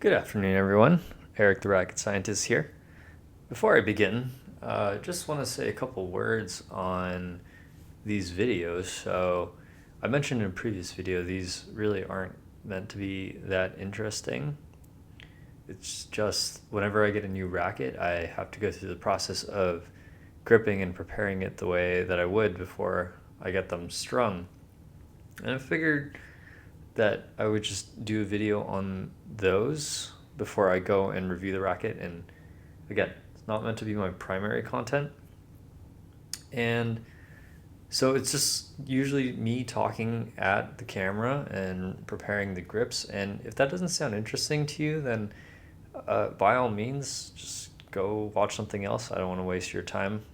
Good afternoon, everyone. Eric, the Racket Scientist here. Before I begin, just want to say a couple words on these videos. So, I mentioned in a previous video, these really aren't meant to be that interesting. It's just whenever I get a new racket, I have to go through the process of gripping and preparing it the way that I would before I get them strung. And I figured that I would just do a video on those before I go and review the racket. And again, it's not meant to be my primary content. And so it's just usually me talking at the camera and preparing the grips. And if that doesn't sound interesting to you, then by all means, just go watch something else. I don't want to waste your time.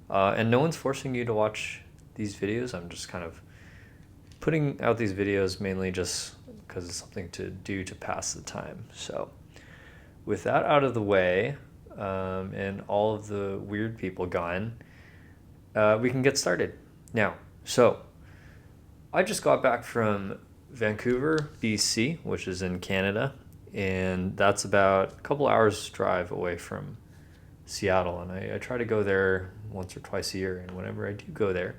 And no one's forcing you to watch these videos. I'm just kind of putting out these videos mainly just because it's something to do to pass the time. So with that out of the way, and all of the weird people gone, we can get started now. So I just got back from Vancouver, BC, which is in Canada, and that's about a couple hours drive away from Seattle. And I try to go there once or twice a year, and whenever I do go there,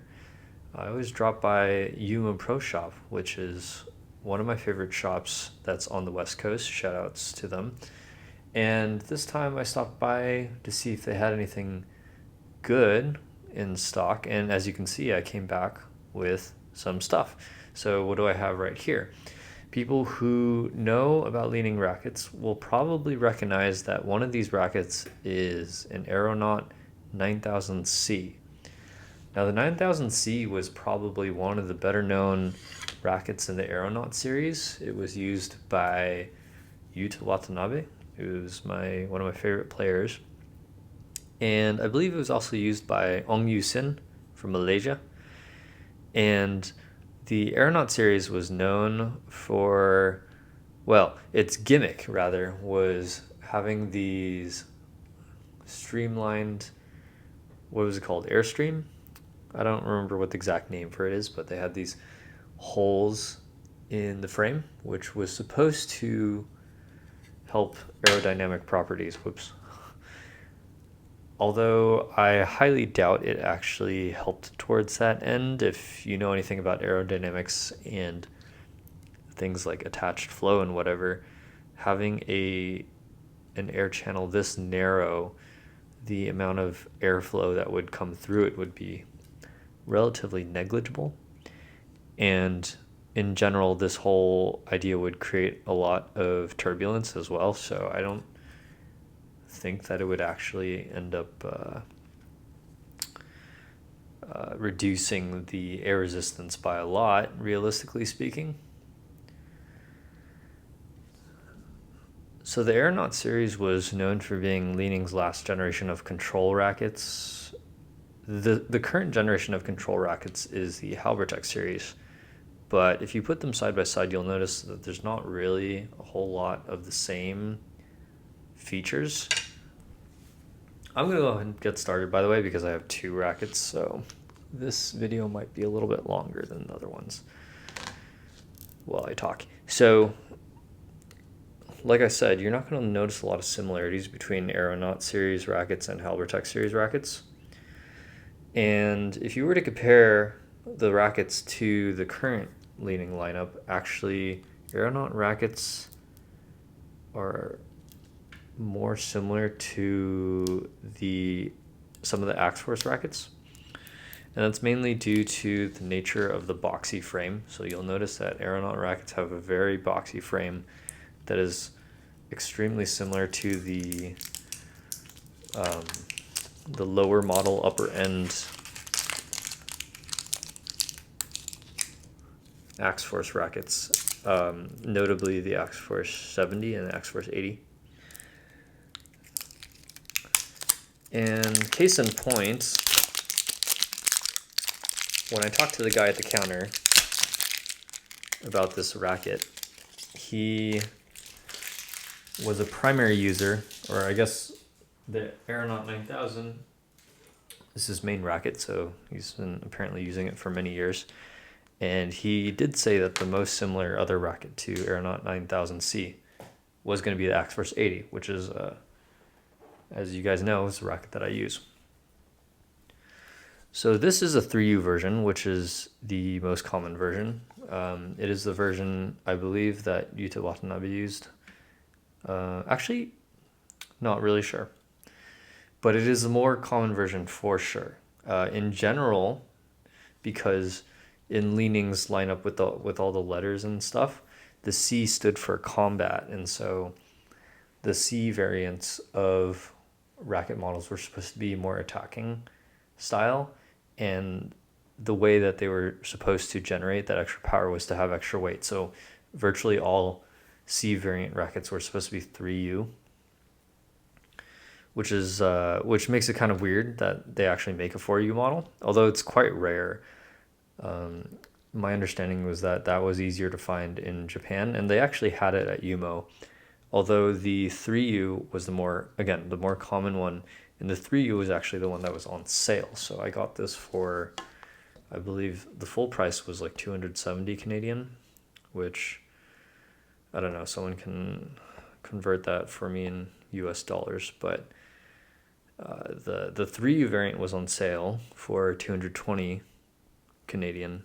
I always drop by Yuma Pro Shop, which is one of my favorite shops that's on the West Coast. Shout outs to them. And this time I stopped by to see if they had anything good in stock. And as you can see, I came back with some stuff. So what do I have right here? People who know about Li-Ning rackets will probably recognize that one of these rackets is an Aeronaut 9000C. Now, the 9000C was probably one of the better known rackets in the Aeronaut series. It was used by Yuta Watanabe, who was one of my favorite players. And I believe it was also used by Ong Yu-sin from Malaysia. And the Aeronaut series was known for, well, its gimmick, rather, was having these streamlined, what was it called, Airstream? I don't remember what the exact name for it is, but they had these holes in the frame, which was supposed to help aerodynamic properties. Whoops. Although I highly doubt it actually helped towards that end. If you know anything about aerodynamics and things like attached flow and whatever, having an air channel this narrow, the amount of airflow that would come through it would be relatively negligible, and in general this whole idea would create a lot of turbulence as well. So I don't think that it would actually end up reducing the air resistance by a lot, realistically speaking. So the Aeronaut series was known for being Li-Ning's last generation of control rackets. The current generation of control rackets is the Halbertech series, but if you put them side by side, you'll notice that there's not really a whole lot of the same features. I'm going to go ahead and get started, by the way, because I have two rackets, so this video might be a little bit longer than the other ones while I talk. So, like I said, you're not going to notice a lot of similarities between Aeronaut series rackets and Halbertech series rackets. And if you were to compare the rackets to the current Li-Ning lineup, actually Aeronaut rackets are more similar to some of the Axe-Force rackets. And that's mainly due to the nature of the boxy frame. So you'll notice that Aeronaut rackets have a very boxy frame that is extremely similar to the lower model upper end Axe-Force rackets, notably the Axe-Force 70 and the Axe-Force 80. And case in point, when I talked to the guy at the counter about this racket, he was a primary user, or I guess the Aeronaut 9000 is his main racket, so he's been apparently using it for many years. And he did say that the most similar other racket to Aeronaut 9000C was going to be the Axforce 80, which is, as you guys know, is the racket that I use. So this is a 3U version, which is the most common version. It is the version, I believe, that Yuta Watanabe used. Actually, not really sure. But it is a more common version for sure. In general, because in Li-Ning's lineup with all the letters and stuff, the C stood for combat, and so the C variants of racket models were supposed to be more attacking style, and the way that they were supposed to generate that extra power was to have extra weight. So virtually all C variant rackets were supposed to be 3U, which makes it kind of weird that they actually make a 4U model, although it's quite rare. My understanding was that was easier to find in Japan, and they actually had it at Yumo, although the 3U was the more common one, and the 3U was actually the one that was on sale. So I got this for, I believe the full price was like 270 Canadian, which I don't know, someone can convert that for me in US dollars, but the 3U variant was on sale for 220 Canadian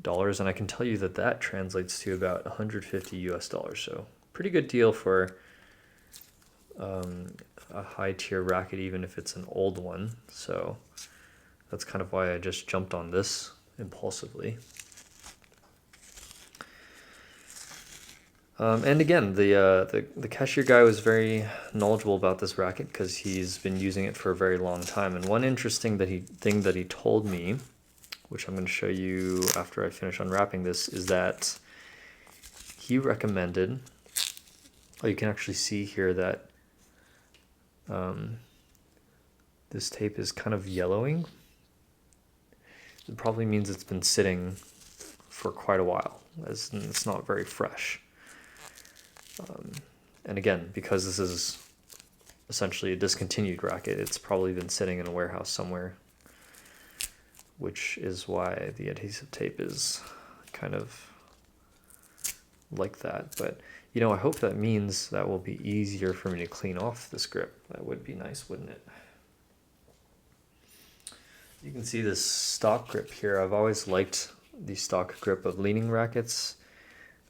dollars, and I can tell you that translates to about 150 US dollars. So pretty good deal for a high tier racket, even if it's an old one. So that's kind of why I just jumped on this impulsively. And again, the cashier guy was very knowledgeable about this racket because he's been using it for a very long time. And one interesting thing that he told me, which I'm going to show you after I finish unwrapping this, is that he recommended, you can actually see here that this tape is kind of yellowing. It probably means it's been sitting for quite a while, as it's not very fresh. And again, because this is essentially a discontinued racket, it's probably been sitting in a warehouse somewhere, which is why the adhesive tape is kind of like that. But I hope that means that will be easier for me to clean off this grip. That would be nice, wouldn't it? You can see this stock grip here. I've always liked the stock grip of Li-Ning rackets.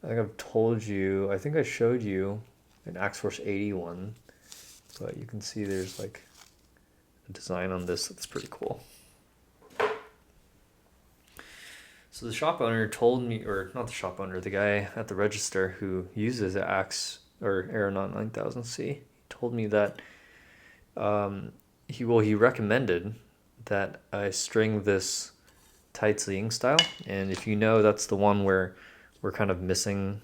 I think I showed you an Axforce 81, but you can see there's like a design on this that's pretty cool. So the shop owner told me, or not the shop owner, the guy at the register who uses Aeronaut 9000C, told me that he recommended that I string this tights Li-Ning style, and if you know, that's the one where we're kind of missing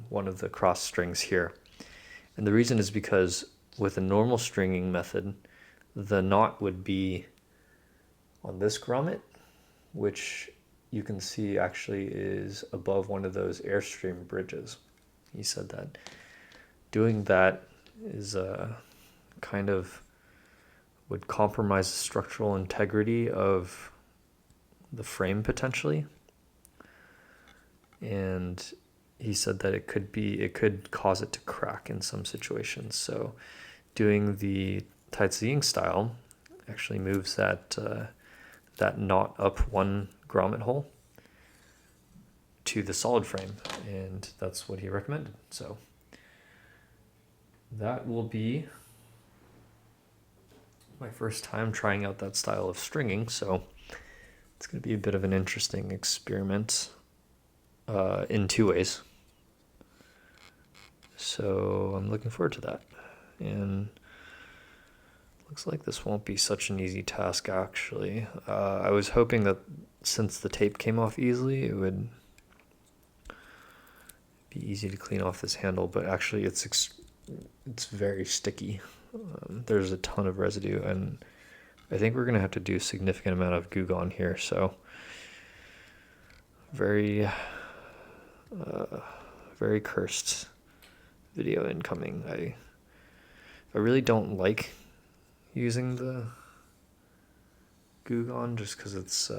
one of the cross strings here. And the reason is because with a normal stringing method, the knot would be on this grommet, which you can see actually is above one of those Airstream bridges. He said that doing that is kind of would compromise the structural integrity of the frame potentially. And he said that it could cause it to crack in some situations. So doing the tights Li-Ning style actually moves that knot up one grommet hole to the solid frame, and that's what he recommended. So that will be my first time trying out that style of stringing, so it's going to be a bit of an interesting experiment in two ways. So I'm looking forward to that, and looks like this won't be such an easy task actually. I was hoping that since the tape came off easily, it would be easy to clean off this handle, but actually it's very sticky. There's a ton of residue, and I think we're gonna have to do a significant amount of Goo Gone here, so very cursed video incoming. I really don't like using the Goo Gone just because it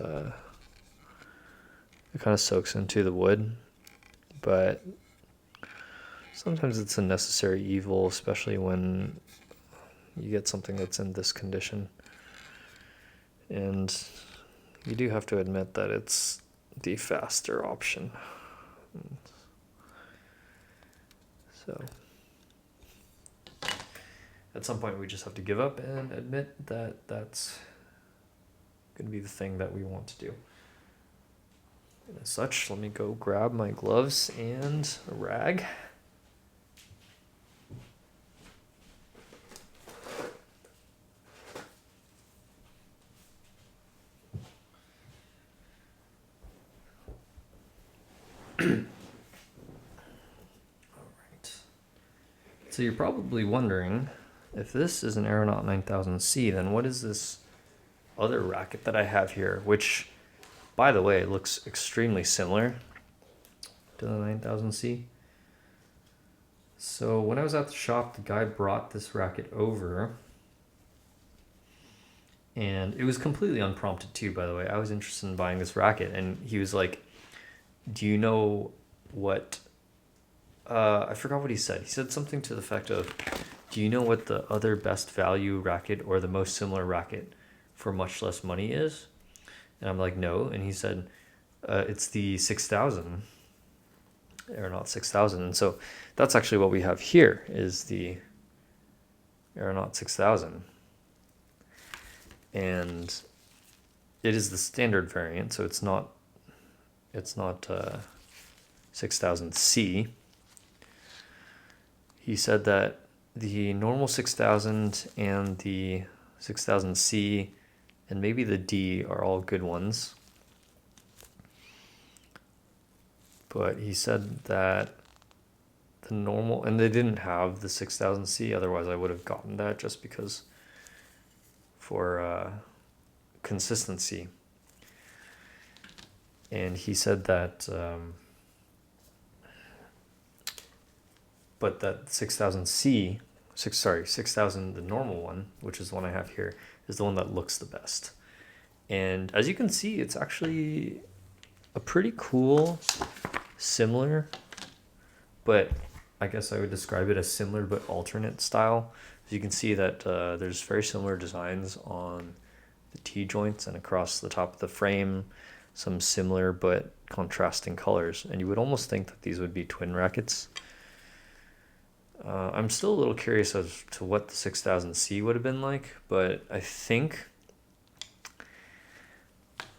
kind of soaks into the wood, but sometimes it's a necessary evil, especially when you get something that's in this condition. And you do have to admit that it's the faster option. So at some point we just have to give up and admit that that's going to be the thing that we want to do. And as such, let me go grab my gloves and a rag. So you're probably wondering, if this is an Aeronaut 9000C, then what is this other racket that I have here, which, by the way, looks extremely similar to the 9000C. So when I was at the shop, the guy brought this racket over, and it was completely unprompted too, by the way. I was interested in buying this racket, and he was like, do you know what... I forgot what he said. He said something to the effect of, do you know what the other best value racket or the most similar racket for much less money is? And I'm like, no. And he said, it's the 6000, Aeronaut 6000. And so that's actually what we have here, is the Aeronaut 6000. And it is the standard variant, so it's not 6000C. He said that the normal 6000 and the 6000C and maybe the D are all good ones. But he said that the normal, and they didn't have the 6000C, otherwise I would have gotten that just because for consistency. And he said that but that 6000C, 6000, the normal one, which is the one I have here, is the one that looks the best. And as you can see, it's actually a pretty cool, similar, but I guess I would describe it as similar but alternate style. As you can see that there's very similar designs on the T-joints and across the top of the frame, some similar but contrasting colors. And you would almost think that these would be twin rackets. I'm still a little curious as to what the 6000C would have been like, but I think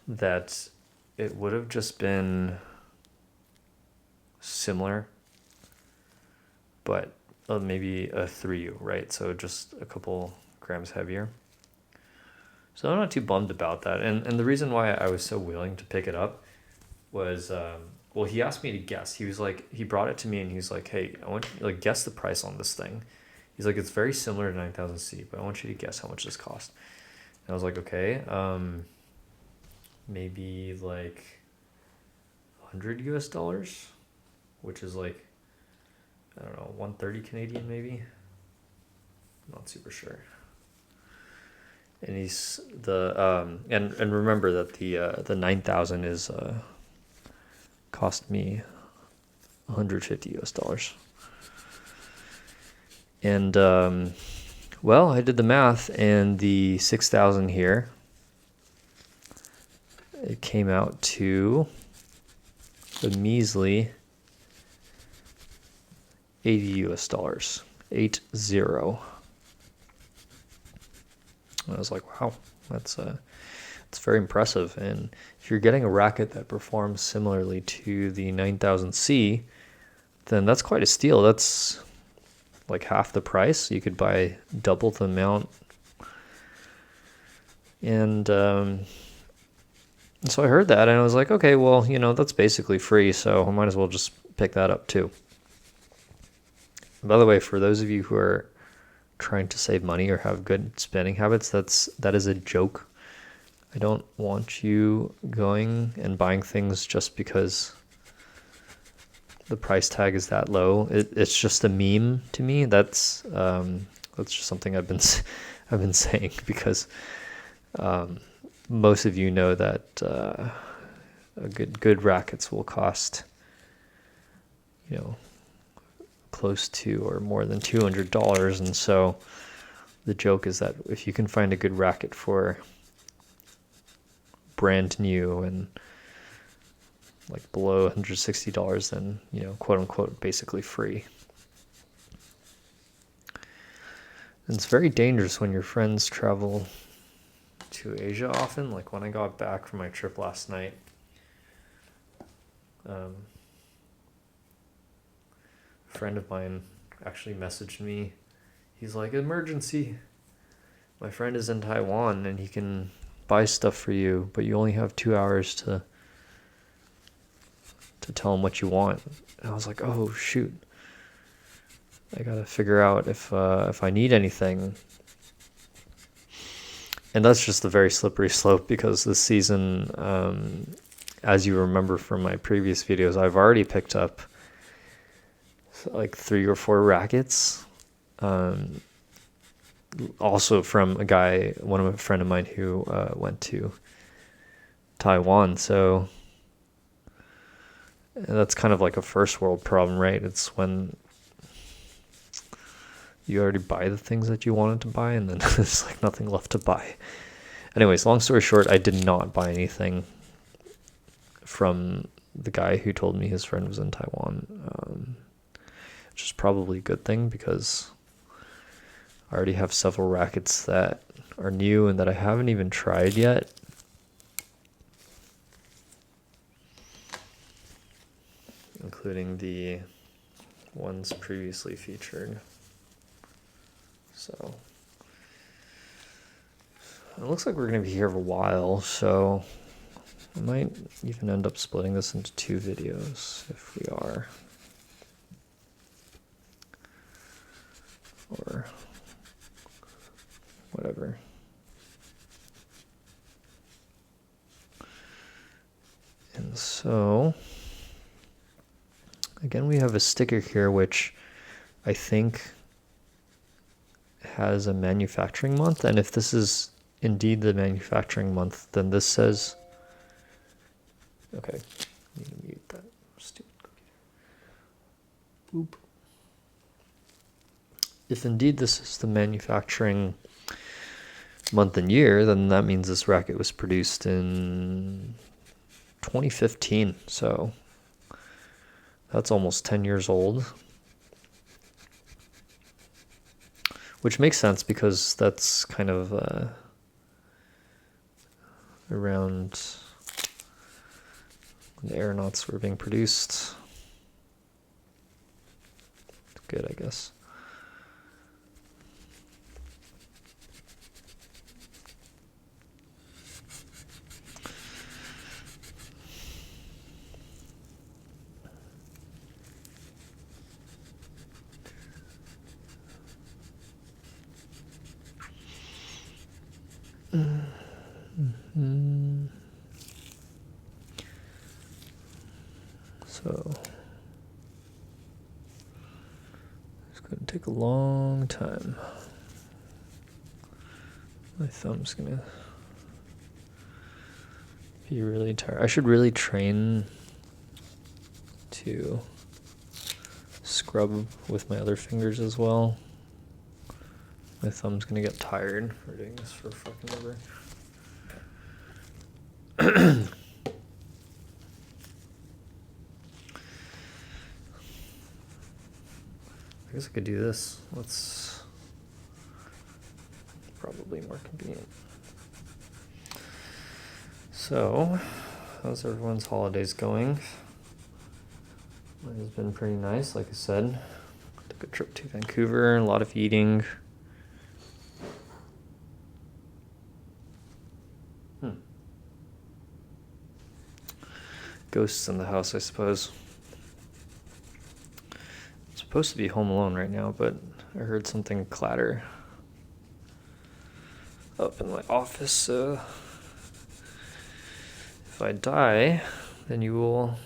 that it would have just been similar, but maybe a 3U, right? So just a couple grams heavier. So I'm not too bummed about that. And the reason why I was so willing to pick it up was... well, he asked me to guess. He was like, he brought it to me and he was like, hey, I want you to like guess the price on this thing. He's like, it's very similar to 9000C, but I want you to guess how much this cost. And I was like, okay, maybe like $100 US, which is like, I don't know, 130 Canadian maybe. Not super sure. And he's the and remember that the 9000 is cost me $150 US. And well, I did the math, and the 6000 here, it came out to a measly $80 US, 80. And I was like, wow, that's very impressive. And if you're getting a racket that performs similarly to the 9000C, then that's quite a steal. That's like half the price. You could buy double the amount. And so I heard that, and I was like, okay, well, you know, that's basically free, so I might as well just pick that up too. By the way, for those of you who are trying to save money or have good spending habits, that is a joke. I don't want you going and buying things just because the price tag is that low. It's just a meme to me. That's just something I've been saying because most of you know that good rackets will cost, you know, close to or more than $200. And so the joke is that if you can find a good racket for brand new and like below $160, then, you know, quote unquote, basically free. And it's very dangerous when your friends travel to Asia often. Like when I got back from my trip last night, a friend of mine actually messaged me. He's like, emergency, my friend is in Taiwan and he can buy stuff for you, but you only have 2 hours to tell him what you want. And I was like, oh shoot, I gotta figure out if I need anything. And that's just a very slippery slope, because this season, as you remember from my previous videos, I've already picked up like 3 or 4 rackets. Also from a friend of mine who went to Taiwan. So that's kind of like a first world problem, right? It's when you already buy the things that you wanted to buy and then there's like nothing left to buy. Anyways, long story short, I did not buy anything from the guy who told me his friend was in Taiwan, which is probably a good thing, because I already have several rackets that are new and that I haven't even tried yet. Including the ones previously featured. So it looks like we're going to be here for a while, so I might even end up splitting this into 2 videos if we are. Or whatever. And so again, we have a sticker here which I think has a manufacturing month, and if this is indeed the manufacturing month, then this says, okay, I need to mute that stupid computer. Oop. If indeed this is the manufacturing month and year, then that means this racket was produced in 2015, so that's almost 10 years old. Which makes sense, because that's kind of around when the aeronauts were being produced. Good, I guess. So it's going to take a long time. My thumb's going to be really tired. I should really train to scrub with my other fingers as well. My thumb's going to get tired for doing this for fucking ever. I guess I could do this. Let's probably more convenient. So, how's everyone's holidays going? Mine has been pretty nice, like I said. Took a trip to Vancouver, a lot of eating. Ghosts in the house, I suppose. I'm supposed to be home alone right now, but I heard something clatter up in my office, so if I die, then you will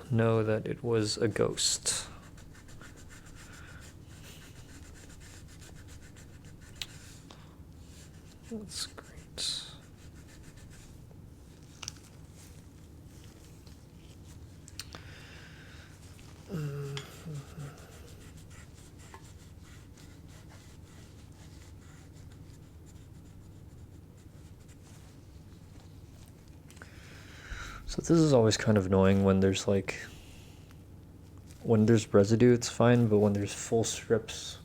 know that it was a ghost. That's great. So this is always kind of annoying when there's when there's residue, it's fine, but when there's full strips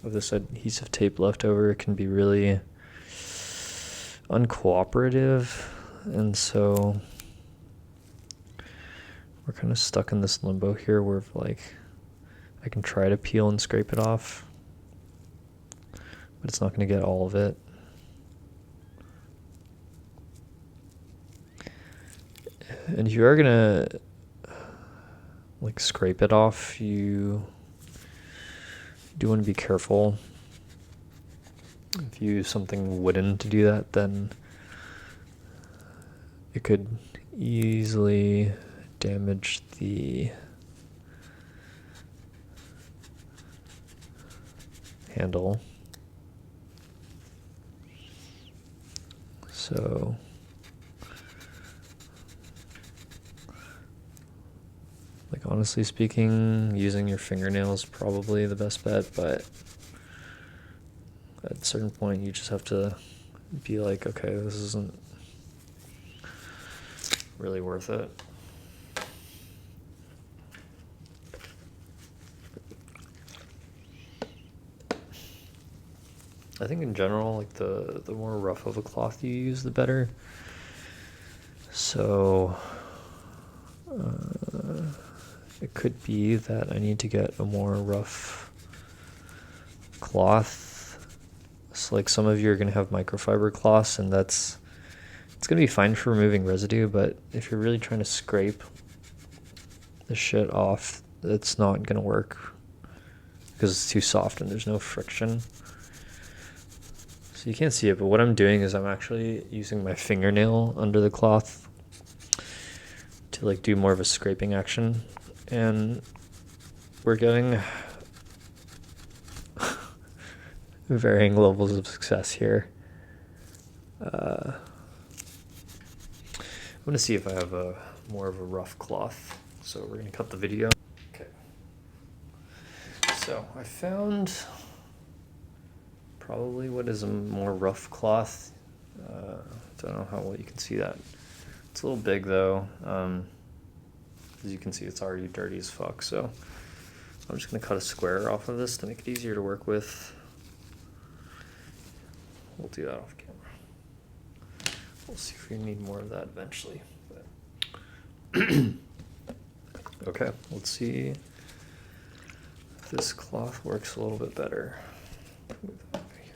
of this adhesive tape left over, it can be really uncooperative, and so we're kind of stuck in this limbo here where I can try to peel and scrape it off, but it's not going to get all of it. And if you are going to scrape it off, you do want to be careful. If you use something wooden to do that, then it could easily damage the handle. So honestly speaking, using your fingernail is probably the best bet, but at a certain point you just have to be like, okay, this isn't really worth it. I think in general, the more rough of a cloth you use, the better. So it could be that I need to get a more rough cloth. So some of you are going to have microfiber cloths, and it's going to be fine for removing residue, but if you're really trying to scrape the shit off, it's not going to work because it's too soft and there's no friction. So you can't see it, but what I'm doing is I'm actually using my fingernail under the cloth to do more of a scraping action, and we're getting varying levels of success here. I'm going to see if I have more of a rough cloth, so we're going to cut the video. Okay, so I found probably what is a more rough cloth. Don't know how well you can see that. It's a little big though. As you can see, it's already dirty as fuck, so I'm just going to cut a square off of this to make it easier to work with. We'll do that off camera. We'll see if we need more of that eventually. But okay, let's see if this cloth works a little bit better. Move that over here.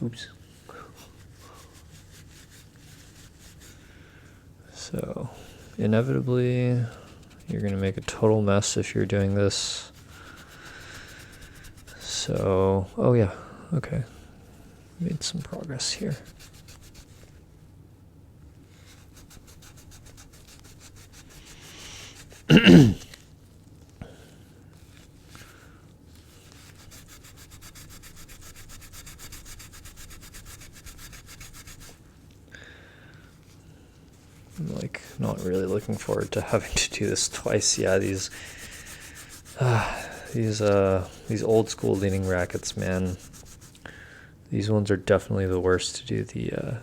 Oops. So, inevitably, you're going to make a total mess if you're doing this. So, oh yeah, okay. Made some progress here. I'm not really looking forward to having to do this twice. Yeah, these old school Li-Ning rackets, man. These ones are definitely the worst to do the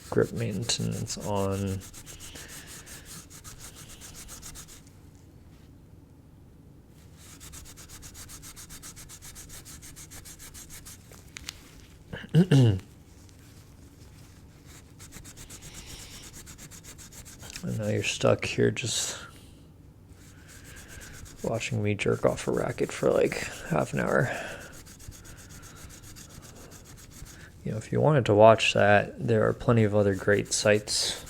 grip maintenance on. And now you're stuck here just watching me jerk off a racket for half an hour. You know, if you wanted to watch that, there are plenty of other great sites,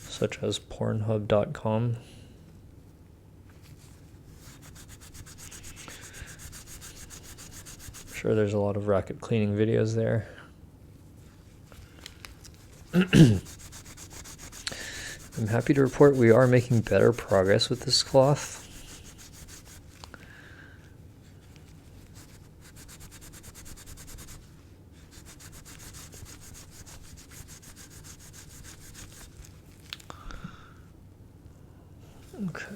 such as pornhub.com. I'm sure there's a lot of racket cleaning videos there. I'm happy to report we are making better progress with this cloth. Okay.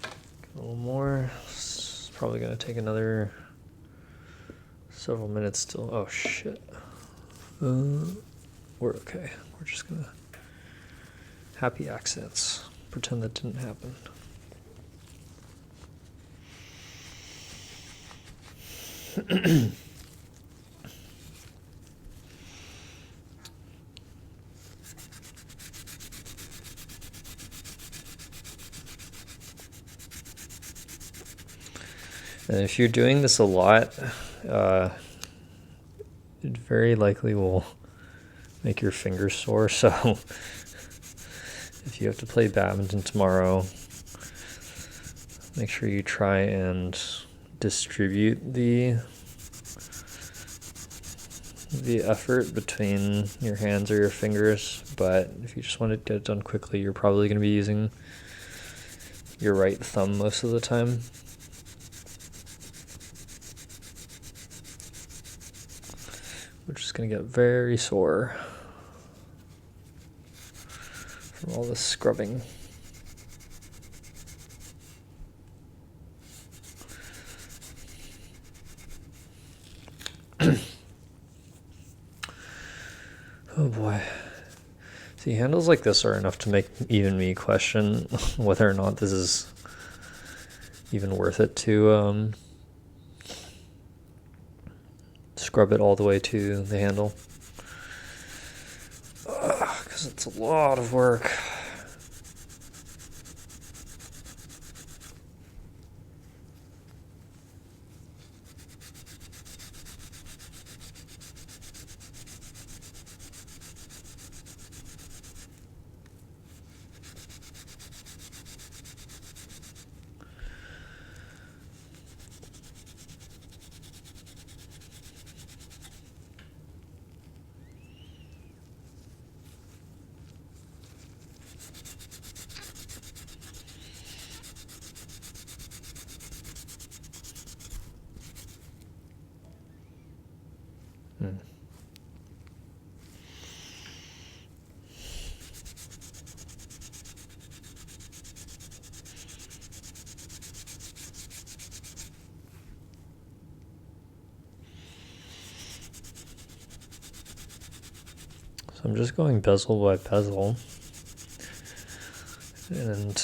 A little more. It's probably gonna take another several minutes still. Oh shit. We're okay. We're just gonna happy accents. Pretend that didn't happen. And if you're doing this a lot, it very likely will make your fingers sore. So if you have to play badminton tomorrow, make sure you try and distribute the effort between your hands or your fingers. But if you just want to get it done quickly, you're probably going to be using your right thumb most of the time. Which is going to get very sore from all this scrubbing. Oh boy. See, handles like this are enough to make even me question whether or not this is even worth it to scrub it all the way to the handle. Because it's a lot of work. So I'm just going bezel by bezel, and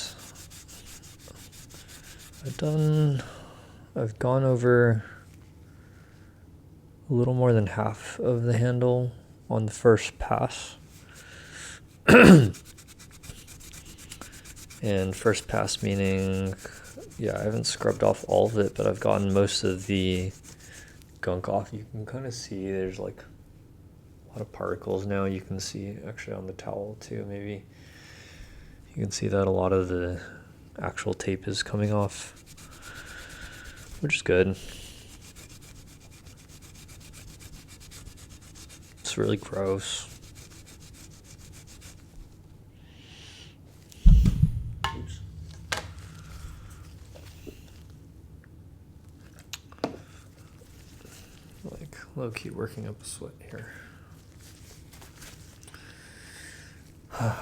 I've gone over a little more than half of the handle on the first pass. And first pass meaning, yeah, I haven't scrubbed off all of it, but I've gotten most of the gunk off. You can kind of see there's like a lot of particles now. You can see actually on the towel too, maybe. You can see that a lot of the actual tape is coming off, which is good. It's really gross. Oops. Like low-key working up a sweat here.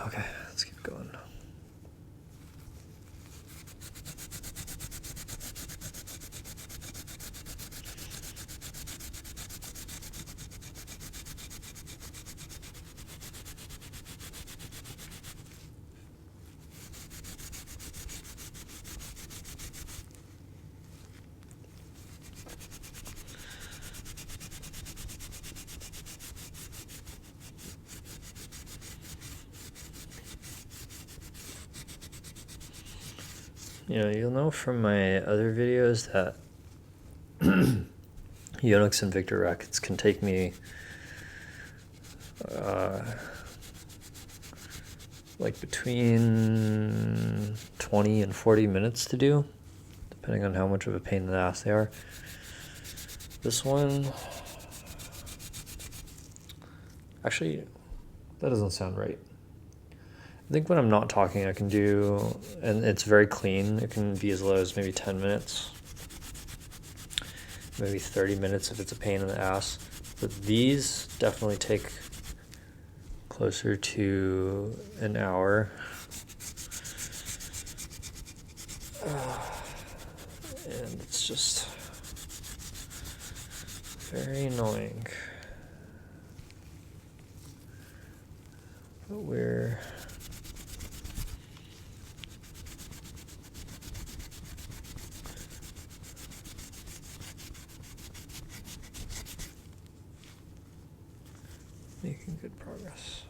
Okay, let's keep going. You know, you'll know from my other videos that Yonex and Victor rackets can take me like between 20 and 40 minutes to do, depending on how much of a pain in the ass they are. This one, actually, that doesn't sound right. I think when I'm not talking, I can do, and it's very clean, it can be as low as maybe 10 minutes, maybe 30 minutes if it's a pain in the ass. But these definitely take closer to an hour. is just very annoying. But we're making good progress.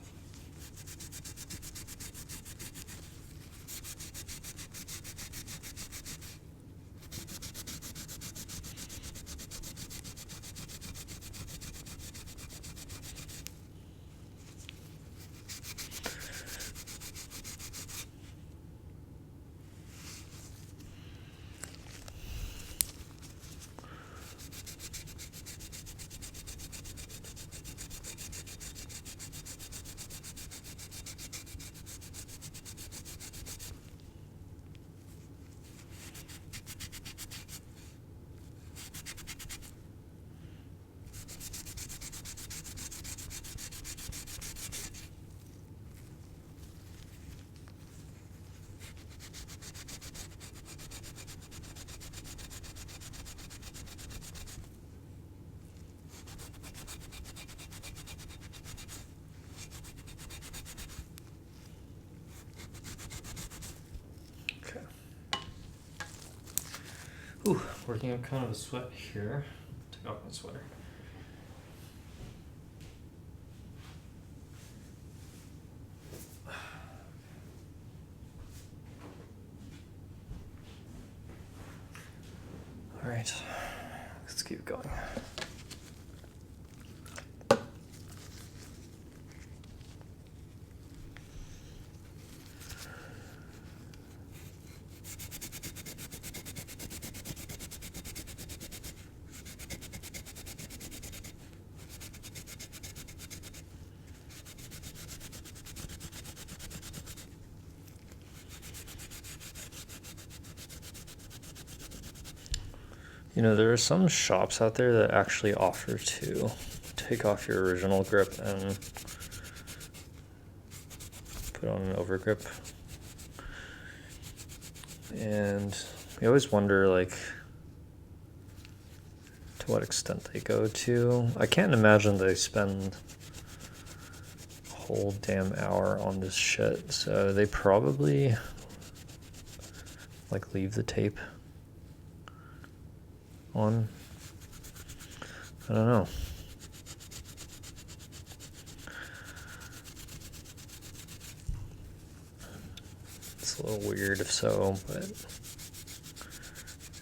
Ooh, working up kind of a sweat here. Take off my sweater. All right, let's keep going. You know, there are some shops out there that actually offer to take off your original grip and put on an overgrip. And we always wonder, like, to what extent they go to. I can't imagine they spend a whole damn hour on this shit, so they probably, like, leave the tape on. I don't know. It's a little weird if so, but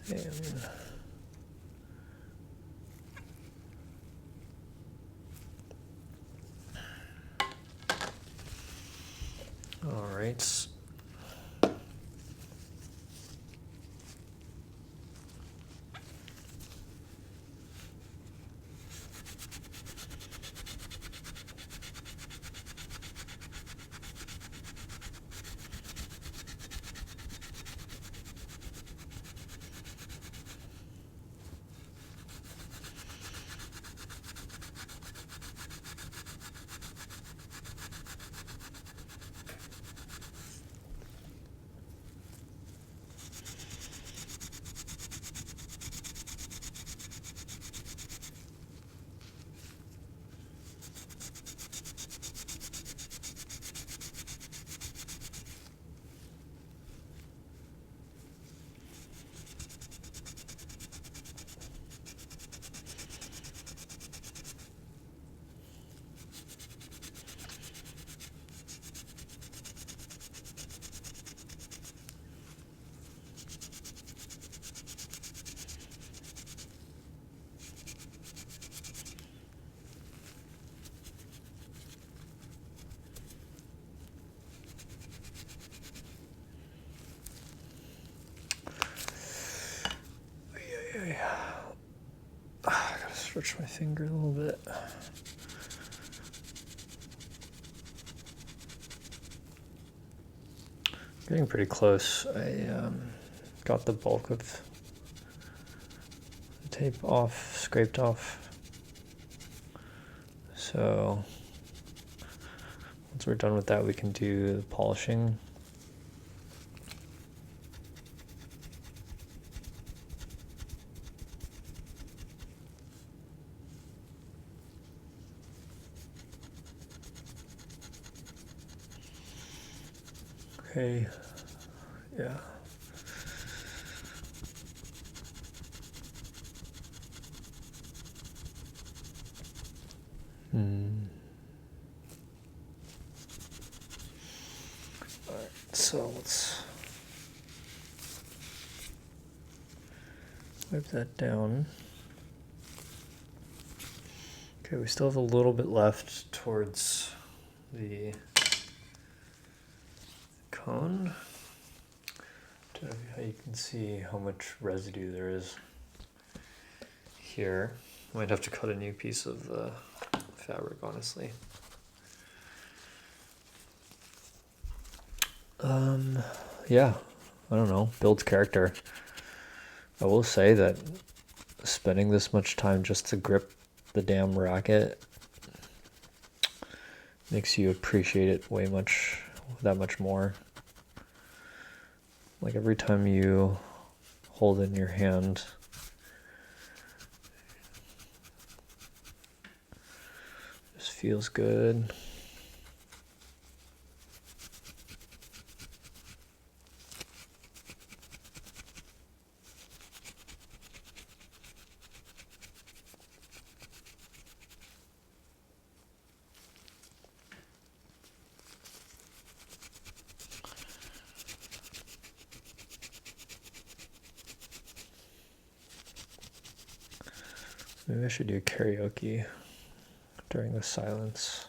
yeah, I mean, all right. I gotta stretch my finger a little bit. Getting pretty close. I got the bulk of the tape off, scraped off. So once we're done with that, we can do the polishing. Okay. Yeah. Alright, so let's wipe that down. Okay, we still have a little bit left towards the cone. Don't know how you can see how much residue there is here. Might have to cut a new piece of fabric, honestly. Yeah, I don't know, builds character. I will say that spending this much time just to grip the damn racket makes you appreciate it that much more. Like every time you hold it in your hand, it just feels good. Maybe I should do karaoke during the silence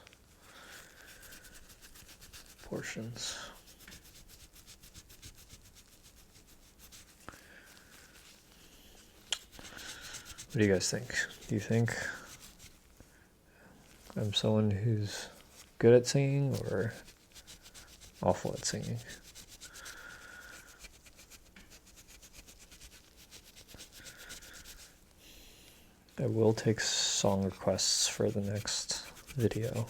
portions. What do you guys think? Do you think I'm someone who's good at singing or awful at singing? I will take song requests for the next video.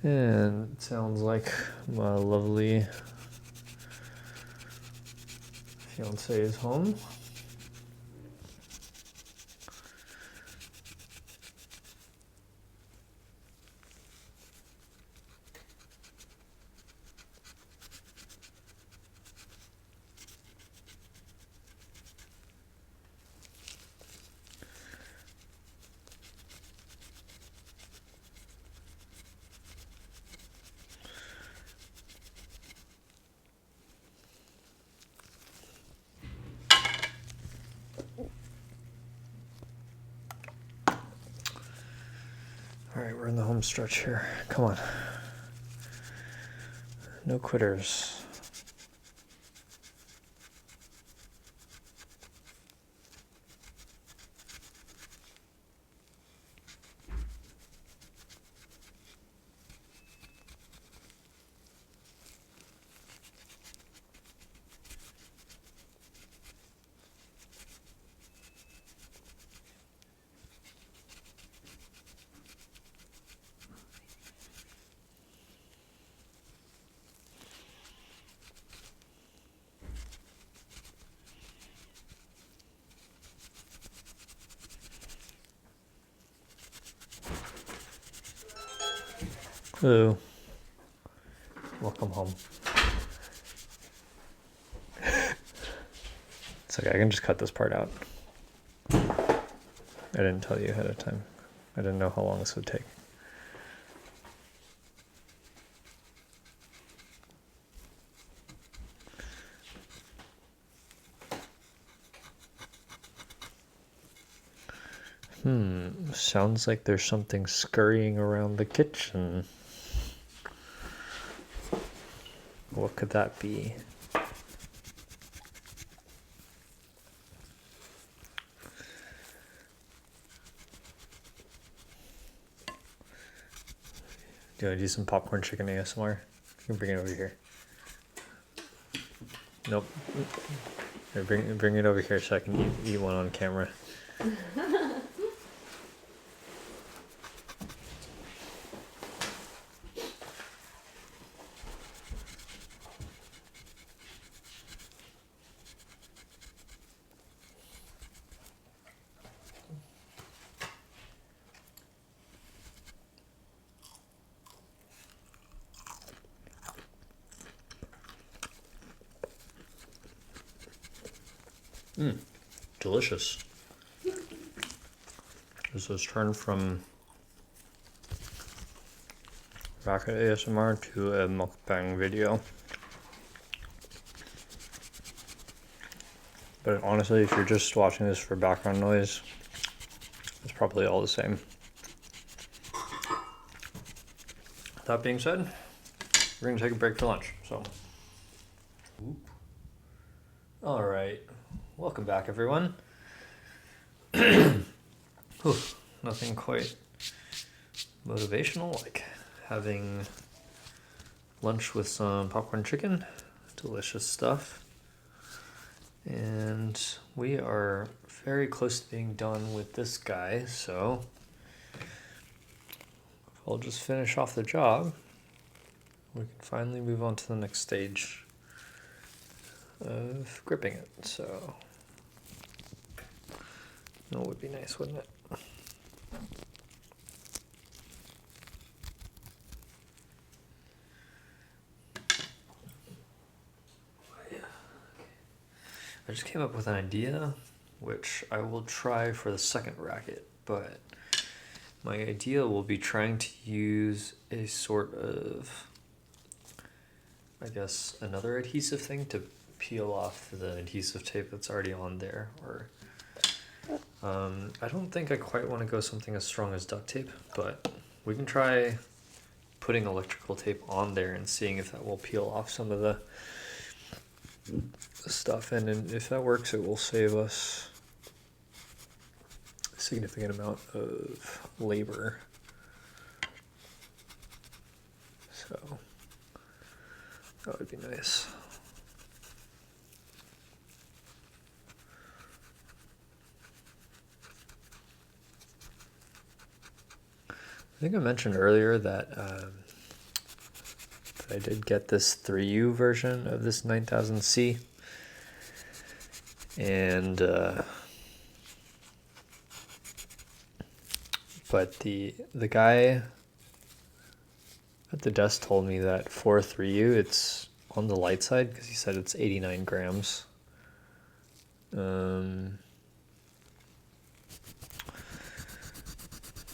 And it sounds like my lovely fiance is home. All right, we're in the home stretch here. Come on. No quitters. Hello. Welcome home. It's okay, I can just cut this part out. I didn't tell you ahead of time. I didn't know how long this would take. Sounds like there's something scurrying around the kitchen. What could that be? Do you want to do some popcorn chicken ASMR? You can bring it over here. Nope. Here, bring it over here so I can eat one on camera. Delicious. This was turned from racket ASMR to a mukbang video. But honestly, if you're just watching this for background noise, it's probably all the same. That being said, we're gonna take a break for lunch, so. All right, welcome back everyone. Whew, nothing quite motivational like having lunch with some popcorn chicken. Delicious stuff. And we are very close to being done with this guy, so I'll just finish off the job. We can finally move on to the next stage of gripping it, so that would be nice, wouldn't it? I just came up with an idea, which I will try for the second racket, but my idea will be trying to use a sort of, I guess, another adhesive thing to peel off the adhesive tape that's already on there. Or I don't think I quite want to go something as strong as duct tape, but we can try putting electrical tape on there and seeing if that will peel off some of the stuff, and if that works, it will save us a significant amount of labor. So that would be nice. I think I mentioned earlier that I did get this 3U version of this 9000C, and but the guy at the desk told me that for 3U it's on the light side because he said it's 89 grams.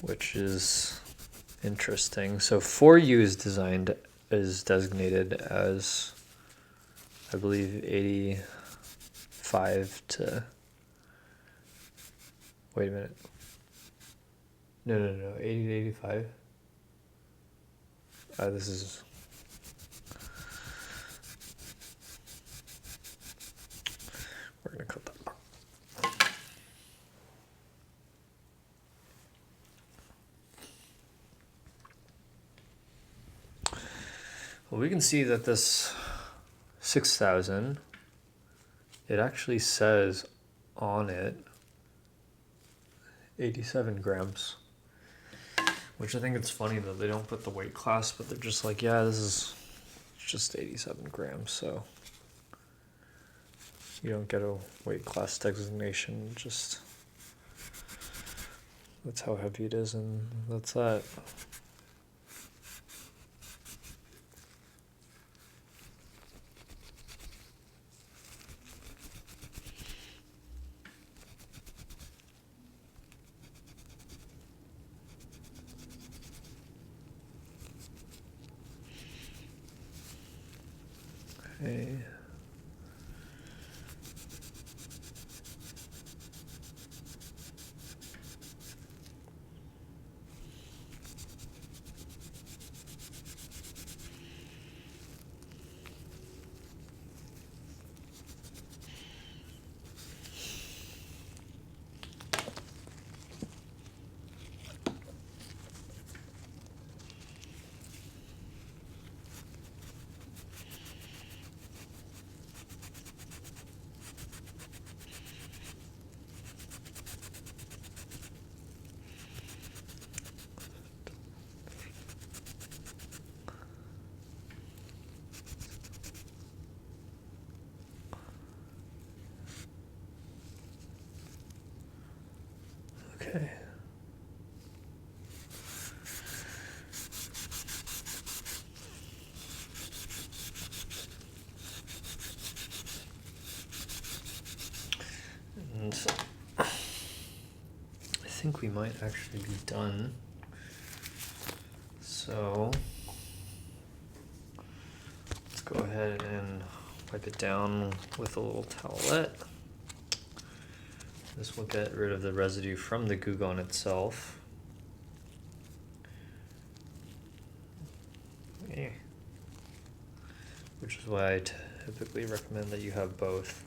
Which is interesting. So 4U is designated as, I believe, 85 to, wait a minute. No, 80 to 85. This is, we're gonna cut that part. Well, we can see that this 6000, it actually says on it 87 grams, which I think it's funny that they don't put the weight class, but they're just like, yeah, this is just 87 grams, so you don't get a weight class designation, just that's how heavy it is, and that's that. Okay. And I think we might actually be done. So let's go ahead and wipe it down with a little towelette. This will get rid of the residue from the Goo Gone itself. Okay. Which is why I typically recommend that you have both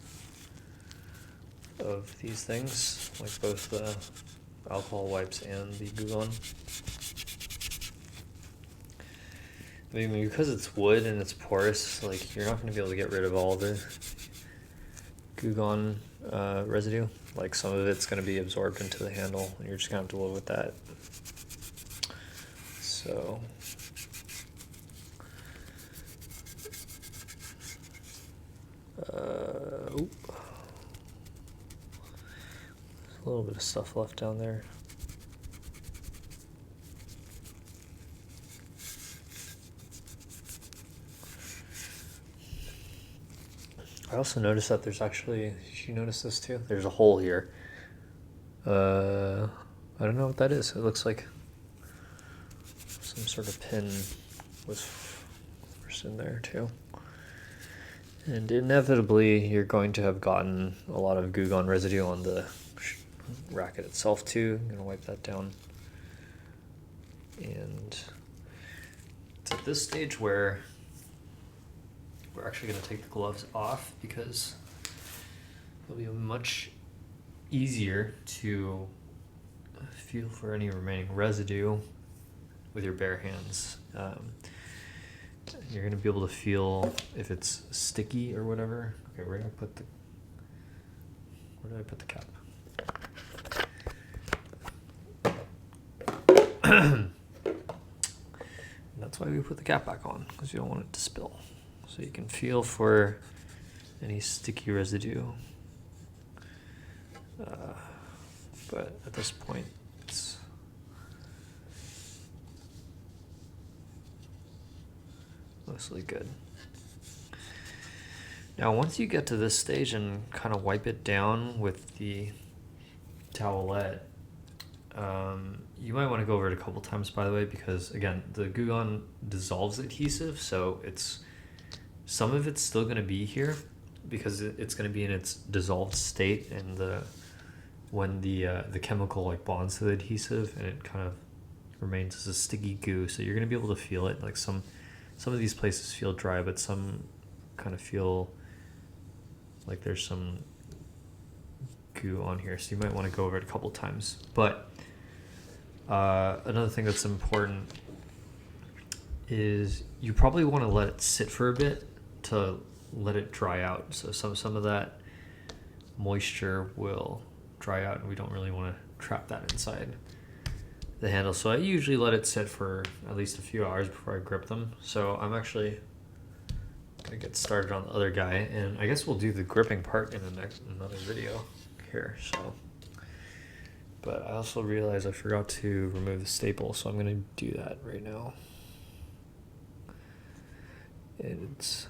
of these things, like both the alcohol wipes and the Goo Gone. I mean, because it's wood and it's porous, like you're not going to be able to get rid of all the Goo Gone residue. Like some of it's going to be absorbed into the handle, and you're just going to have to live with that. So there's a little bit of stuff left down there. I also noticed that there's actually, did you notice this too? There's a hole here. I don't know what that is. It looks like some sort of pin was forced in there too. And inevitably, you're going to have gotten a lot of Goo Gone residue on the racket itself too. I'm going to wipe that down. And it's at this stage where we're actually going to take the gloves off, because it'll be much easier to feel for any remaining residue with your bare hands. You're going to be able to feel if it's sticky or whatever. Okay, we're going to put the, where did I put the cap? And that's why we put the cap back on, because you don't want it to spill. So you can feel for any sticky residue. But at this point, it's mostly good. Now, once you get to this stage and kind of wipe it down with the towelette, you might want to go over it a couple times, by the way, because again, the Goo Gone dissolves adhesive, so it's some of it's still going to be here because it's going to be in its dissolved state, and when the chemical like bonds to the adhesive, and it kind of remains as a sticky goo, so you're going to be able to feel it. Like some of these places feel dry, but some kind of feel like there's some goo on here, so you might want to go over it a couple times. But another thing that's important is you probably want to let it sit for a bit to let it dry out. So some of that moisture will dry out, and we don't really want to trap that inside the handle. So I usually let it sit for at least a few hours before I grip them. So I'm actually gonna get started on the other guy, and I guess we'll do the gripping part in another video here. So, but I also realized I forgot to remove the staple, so I'm gonna do that right now. It's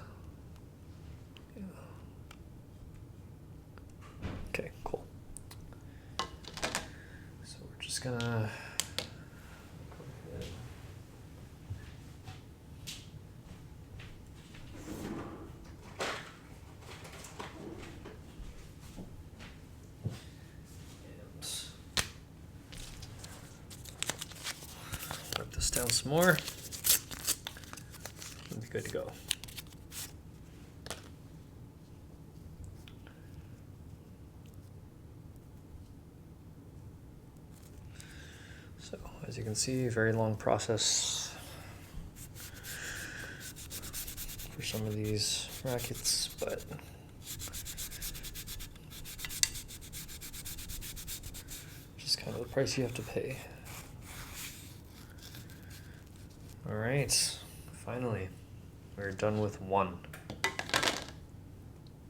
okay, cool. So we're just gonna wipe this down some more. We'll be good to go. So, as you can see, very long process for some of these rackets, but just kind of the price you have to pay. All right, finally, we're done with one.